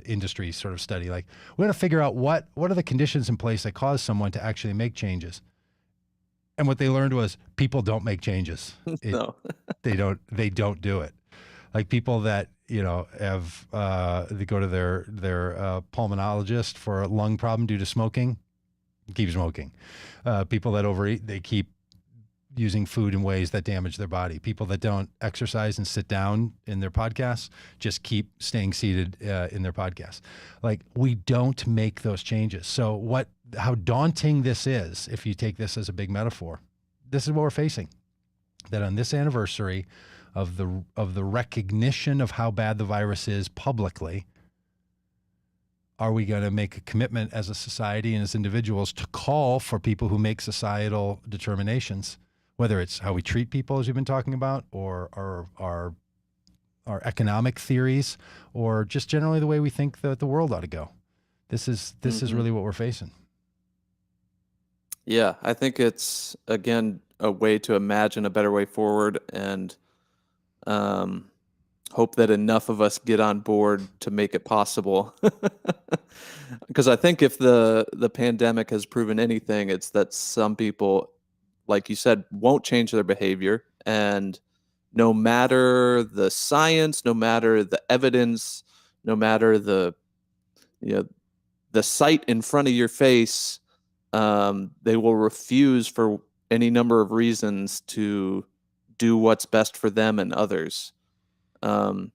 industry sort of study. Like, we're going to figure out what are the conditions in place that cause someone to actually make changes. And what they learned was people don't make changes. No. They don't do it. Like people that, have, they go to their pulmonologist for a lung problem due to smoking, keep smoking. People that overeat, they keep using food in ways that damage their body. People that don't exercise and sit down in their podcasts just keep staying seated in their podcasts. Like, we don't make those changes. So how daunting this is, if you take this as a big metaphor, this is what we're facing. That on this anniversary of the recognition of how bad the virus is publicly, are we going to make a commitment as a society and as individuals to call for people who make societal determinations, whether it's how we treat people, as we've been talking about, or our economic theories, or just generally the way we think that the world ought to go. This is really what we're facing. Yeah, I think it's, again, a way to imagine a better way forward, and hope that enough of us get on board to make it possible. Because I think if the pandemic has proven anything, it's that some people, like you said, won't change their behavior. And no matter the science, no matter the evidence, no matter the sight in front of your face, they will refuse for any number of reasons to do what's best for them and others. I've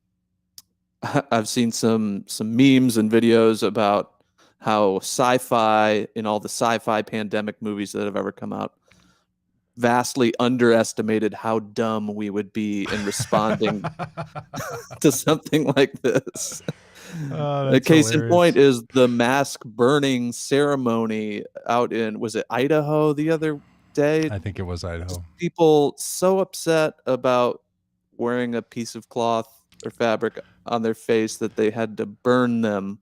seen some memes and videos about how sci-fi, in all the sci-fi pandemic movies that have ever come out, vastly underestimated how dumb we would be in responding to something like this. The case in point is the mask burning ceremony out in, was it Idaho the other day? I think it was Idaho. People so upset about wearing a piece of cloth or fabric on their face that they had to burn them.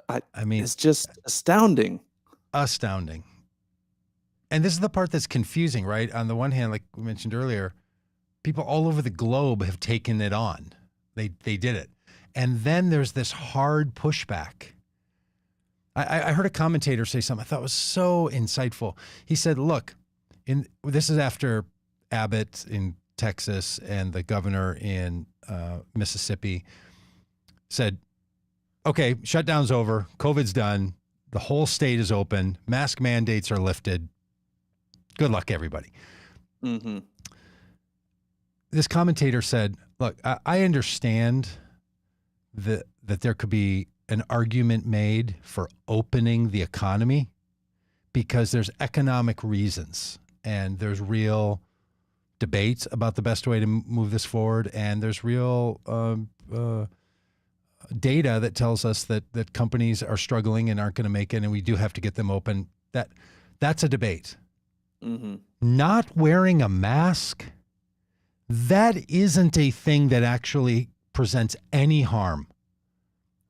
I mean, it's just astounding. Astounding. And this is the part that's confusing, right? On the one hand, like we mentioned earlier, people all over the globe have taken it on. They did it. And then there's this hard pushback. I heard a commentator say something I thought was so insightful. He said, look, this is after Abbott in Texas and the governor in Mississippi said, okay, shutdown's over, COVID's done, the whole state is open. Mask mandates are lifted. Good luck, everybody. Mm-hmm. This commentator said, look, I understand that there could be an argument made for opening the economy because there's economic reasons and there's real debates about the best way to move this forward. And there's real data that tells us that companies are struggling and aren't going to make it, and we do have to get them open. That's a debate. Mm-hmm. Not wearing a mask, that isn't a thing that actually presents any harm.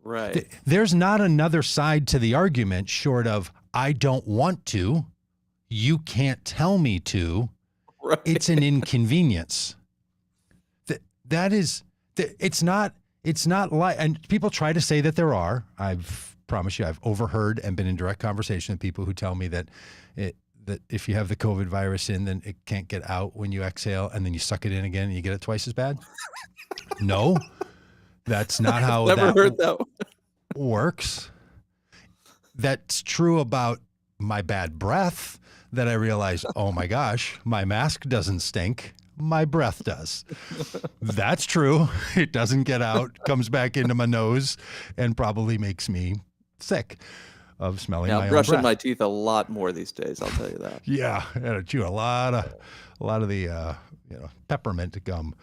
Right. There's not another side to the argument short of, I don't want to, you can't tell me to. Right. It's an inconvenience. It's not like, and people try to say that there are. I've promised you, I've overheard and been in direct conversation with people who tell me that if you have the COVID virus in, then it can't get out when you exhale, and then you suck it in again and you get it twice as bad. No, that's not how Never heard that works. That's true about my bad breath, that I realized, oh my gosh, my mask doesn't stink. My breath does. That's true. It doesn't get out, comes back into my nose, and probably makes me sick of smelling my own breath. I'm brushing my teeth a lot more these days, I'll tell you that. Yeah, I had to chew a lot of the peppermint gum.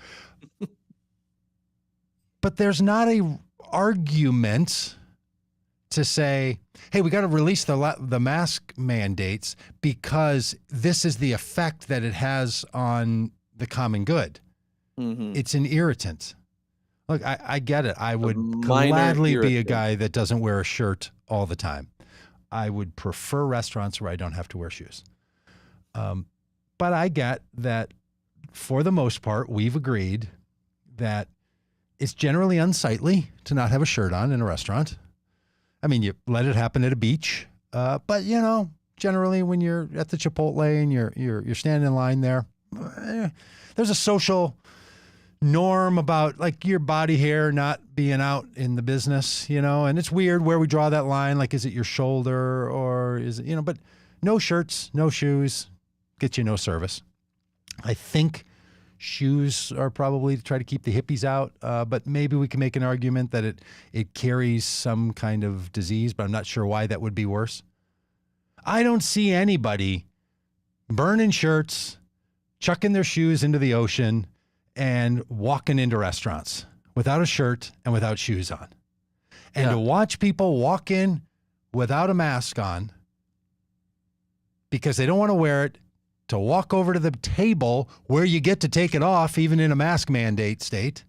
But there's not a argument to say, hey, we got to release the mask mandates because this is the effect that it has on the common good. Mm-hmm. It's an irritant. Look, I get it. I would gladly be a guy that doesn't wear a shirt all the time. I would prefer restaurants where I don't have to wear shoes. But I get that for the most part, we've agreed that it's generally unsightly to not have a shirt on in a restaurant. I mean, you let it happen at a beach, but generally when you're at the Chipotle and you're standing in line there, there's a social norm about like your body hair not being out in the business, and it's weird where we draw that line. Like, is it your shoulder or is it, but no shirts, no shoes, get you no service. I think shoes are probably to try to keep the hippies out, but maybe we can make an argument that it carries some kind of disease, but I'm not sure why that would be worse. I don't see anybody burning shirts, chucking their shoes into the ocean, and walking into restaurants without a shirt and without shoes on. And to watch people walk in without a mask on because they don't want to wear it, to walk over to the table where you get to take it off, even in a mask mandate state,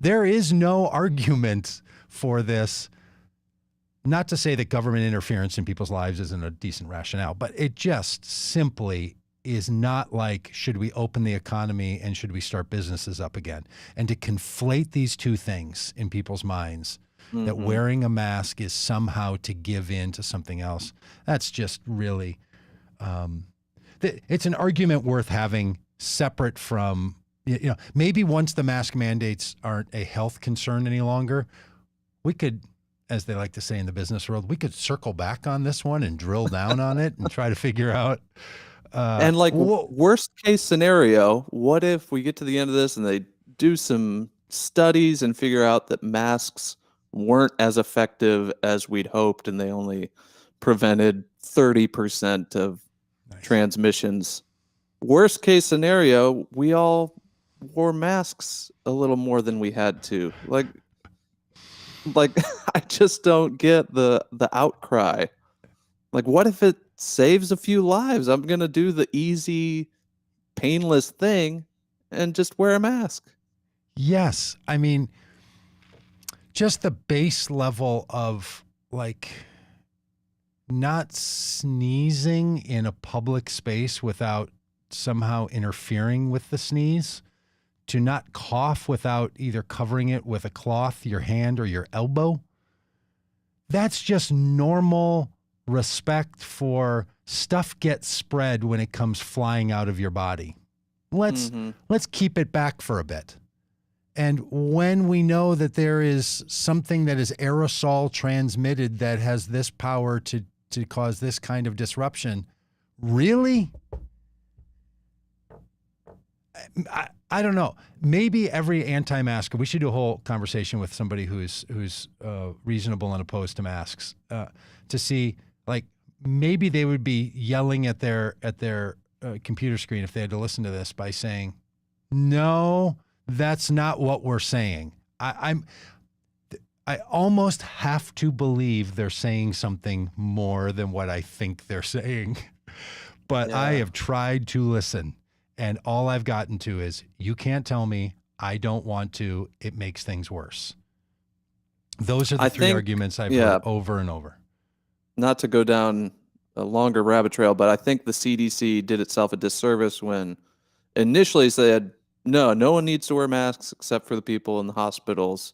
there is no argument for this. Not to say that government interference in people's lives isn't a decent rationale, but it just simply is not like, should we open the economy and should we start businesses up again? And to conflate these two things in people's minds, mm-hmm. that wearing a mask is somehow to give in to something else, that's just really... it's an argument worth having separate from, maybe once the mask mandates aren't a health concern any longer, we could, as they like to say in the business world, we could circle back on this one and drill down on it and try to figure out. And worst case scenario, what if we get to the end of this and they do some studies and figure out that masks weren't as effective as we'd hoped and they only prevented 30% of transmissions. Worst case scenario, we all wore masks a little more than we had to. Like I just don't get the outcry. Like, what if it saves a few lives? I'm gonna do the easy, painless thing and just wear a mask. Yes, I mean, just the base level of not sneezing in a public space without somehow interfering with the sneeze, to not cough without either covering it with a cloth, your hand, or your elbow. That's just normal respect for stuff gets spread when it comes flying out of your body. Let's keep it back for a bit. And when we know that there is something that is aerosol transmitted that has this power to cause this kind of disruption, really? I don't know. Maybe every anti-masker, we should do a whole conversation with somebody who's reasonable and opposed to masks, to see, like, maybe they would be yelling at their computer screen if they had to listen to this by saying, no, that's not what we're saying. I almost have to believe they're saying something more than what I think they're saying. But Yeah. I have tried to listen, and all I've gotten to is, you can't tell me, I don't want to, it makes things worse. Those are the three arguments I've heard over and over. Not to go down a longer rabbit trail, but I think the CDC did itself a disservice when initially said, no one needs to wear masks except for the people in the hospitals.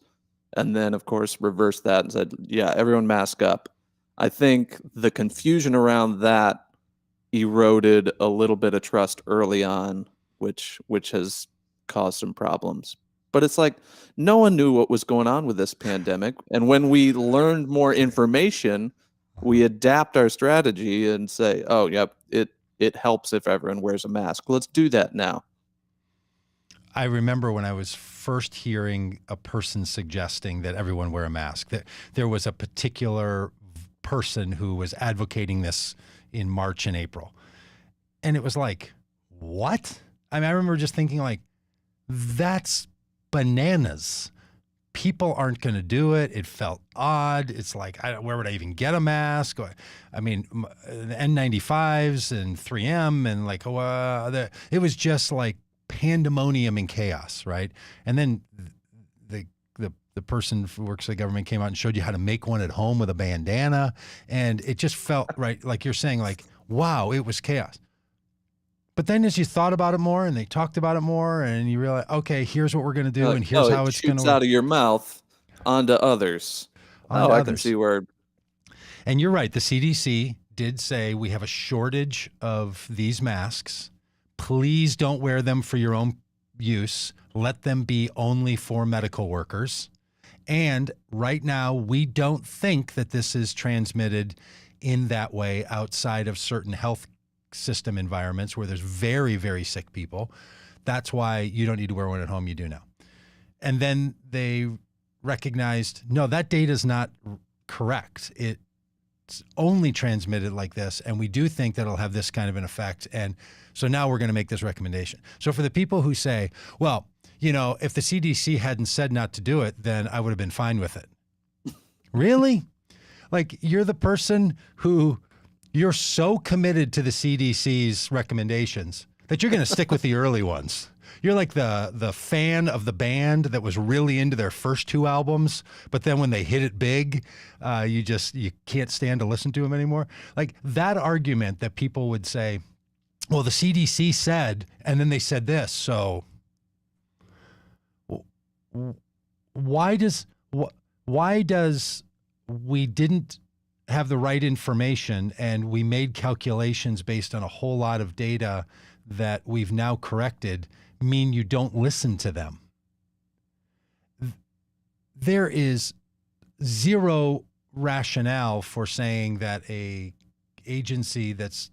And then, of course, reversed that and said, yeah, everyone mask up. I think the confusion around that eroded a little bit of trust early on, which has caused some problems. But it's like, no one knew what was going on with this pandemic. And when we learned more information, we adapt our strategy and say, oh, yep, it helps if everyone wears a mask. Let's do that now. I remember when I was first hearing a person suggesting that everyone wear a mask, that there was a particular person who was advocating this in March and April. And it was like, what? I mean, I remember just thinking, like, that's bananas. People aren't going to do it. It felt odd. It's like, where would I even get a mask? I mean, the N95s and 3M and like, it was just like pandemonium and chaos, right? And then the person who works for the government came out and showed you how to make one at home with a bandana. And it just felt, right, like you're saying, like, wow, it was chaos. But then as you thought about it more and they talked about it more and you realize, okay, here's what we're going to do and here's how it's going to work. Out of your mouth onto others. I can see where. And you're right. The CDC did say we have a shortage of these masks. Please don't wear them for your own use. Let them be only for medical workers. And right now, we don't think that this is transmitted in that way outside of certain health system environments where there's very, very sick people. That's why you don't need to wear one at home. You do now. And then they recognized, no, that data is not correct. It's only transmitted like this. And we do think that it'll have this kind of an effect. And so now we're going to make this recommendation. So for the people who say, well, you know, if the CDC hadn't said not to do it, then I would have been fine with it. Really? Like, you're the person who, you're so committed to the CDC's recommendations that you're going to stick with the early ones. You're like the fan of the band that was really into their first two albums, but then when they hit it big, you can't stand to listen to them anymore. Like, that argument that people would say, well, the CDC said, and then they said this, so why does we didn't have the right information and we made calculations based on a whole lot of data that we've now corrected mean you don't listen to them? There is zero rationale for saying that a agency that's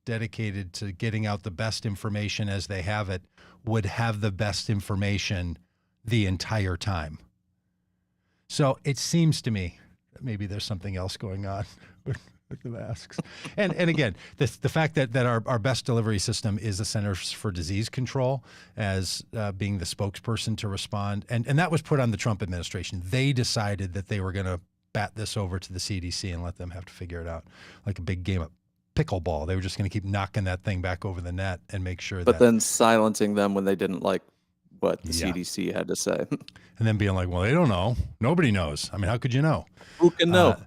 dedicated to getting out the best information as they have it would have the best information the entire time. So it seems to me that maybe there's something else going on with the masks. And again, the fact that our best delivery system is the Centers for Disease Control as being the spokesperson to respond. And that was put on the Trump administration. They decided that they were going to bat this over to the CDC and let them have to figure it out, like a big game of pickleball. They were just going to keep knocking that thing back over the net and make sure but then silencing them when they didn't like what the CDC had to say. And then being like, well, they don't know. Nobody knows. I mean, how could you know? Who can know?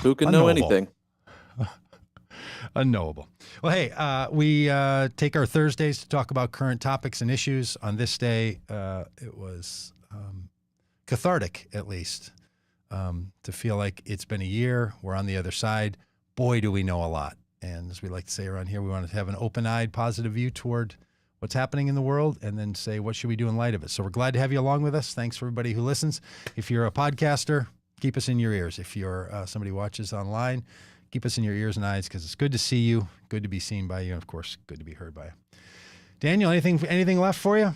Who can know anything? Unknowable. Well, hey, we take our Thursdays to talk about current topics and issues. On this day, it was cathartic, at least, to feel like it's been a year. We're on the other side. Boy, do we know a lot. And as we like to say around here, we want to have an open-eyed, positive view toward what's happening in the world, and then say, what should we do in light of it? So we're glad to have you along with us. Thanks for everybody who listens. If you're a podcaster, keep us in your ears. If you're somebody who watches online, keep us in your ears and eyes, because it's good to see you, good to be seen by you, and of course, good to be heard by you. Daniel, anything left for you?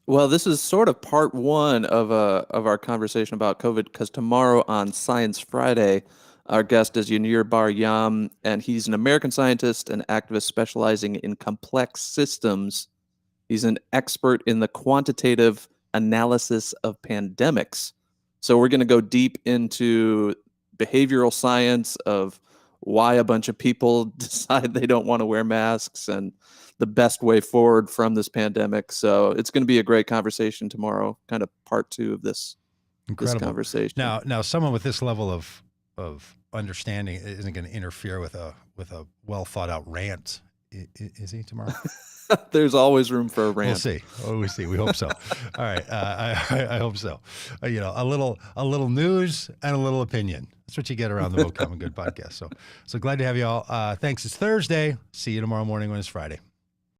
Well, this is sort of part one of our conversation about COVID, because tomorrow on Science Friday, our guest is Yanir Bar-Yam, and he's an American scientist and activist specializing in complex systems. He's an expert in the quantitative analysis of pandemics. So we're going to go deep into behavioral science of why a bunch of people decide they don't want to wear masks and the best way forward from this pandemic. So it's going to be a great conversation tomorrow, kind of part two of this conversation. Now, someone with this level of understanding isn't going to interfere with a well thought out rant, is he, tomorrow? There's always room for a rant. We'll see. We hope so. All right. I hope so. A little news and a little opinion. That's what you get around the Mo Common Good podcast. So glad to have you all. Thanks. It's Thursday. See you tomorrow morning when it's Friday.